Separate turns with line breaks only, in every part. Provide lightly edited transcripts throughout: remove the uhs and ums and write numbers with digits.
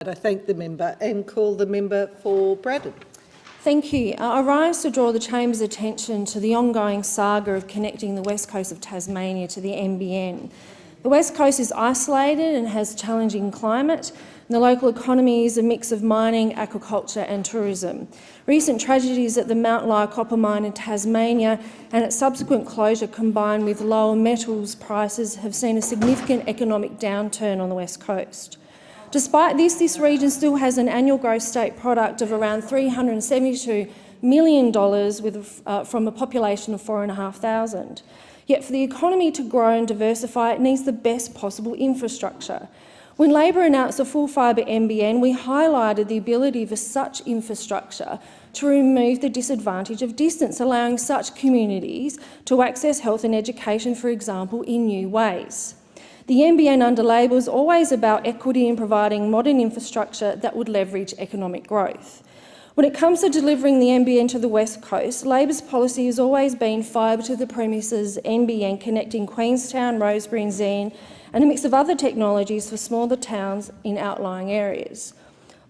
I thank the member and call the member for Braddon.
Thank you. I rise to draw the Chamber's attention to the ongoing saga of connecting the West Coast of Tasmania to the NBN. The West Coast is isolated and has a challenging climate, and the local economy is a mix of mining, agriculture and tourism. Recent tragedies at the Mount Lyell copper mine in Tasmania and its subsequent closure, combined with lower metals prices, have seen a significant economic downturn on the West Coast. Despite this region still has an annual gross state product of around $372 million from a population of 4,500. Yet for the economy to grow and diversify, it needs the best possible infrastructure. When Labor announced a full fibre NBN, we highlighted the ability for such infrastructure to remove the disadvantage of distance, allowing such communities to access health and education, for example, in new ways. The NBN under Labor was always about equity in providing modern infrastructure that would leverage economic growth. When it comes to delivering the NBN to the West Coast, Labor's policy has always been fibre to the premises NBN connecting Queenstown, Rosebery and Zen, and a mix of other technologies for smaller towns in outlying areas.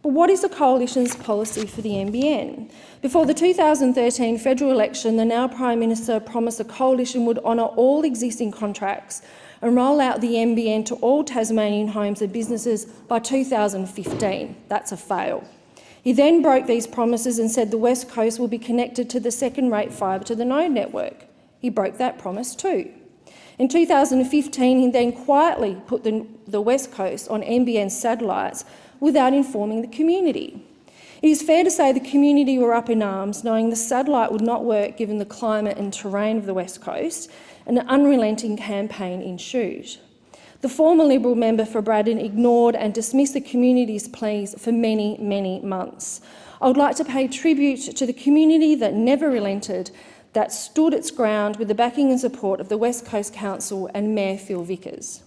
But what is the Coalition's policy for the NBN? Before the 2013 federal election, the now Prime Minister promised the Coalition would honour all existing contracts and roll out the NBN to all Tasmanian homes and businesses by 2015. That's a fail. He then broke these promises and said the West Coast will be connected to the second-rate fibre to the node network. He broke that promise too. In 2015, he then quietly put the West Coast on NBN satellites without informing the community. It is fair to say the community were up in arms, knowing the satellite would not work given the climate and terrain of the West Coast, and an unrelenting campaign ensued. The former Liberal member for Braddon ignored and dismissed the community's pleas for many, many months. I would like to pay tribute to the community that never relented, that stood its ground with the backing and support of the West Coast Council and Mayor Phil Vickers.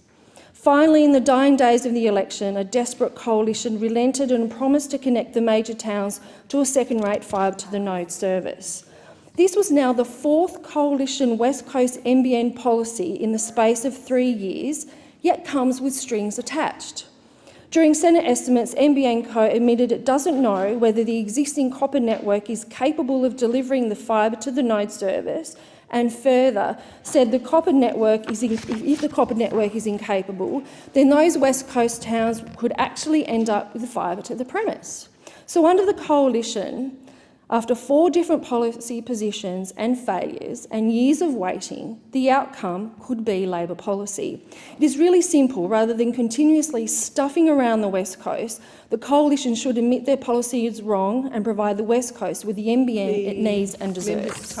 Finally, in the dying days of the election, a desperate coalition relented and promised to connect the major towns to a second-rate fibre to the node service. This was now the fourth Coalition West Coast NBN policy in the space of 3 years, yet comes with strings attached. During Senate estimates, NBN Co admitted it doesn't know whether the existing copper network is capable of delivering the fibre to the node service, and further said if the copper network is incapable, then those West Coast towns could actually end up with fibre to the premise. So under the Coalition, after 4 different policy positions and failures and years of waiting, the outcome could be Labor policy. It is really simple. Rather than continuously stuffing around the West Coast, the Coalition should admit their policy is wrong and provide the West Coast with the NBN it needs and deserves.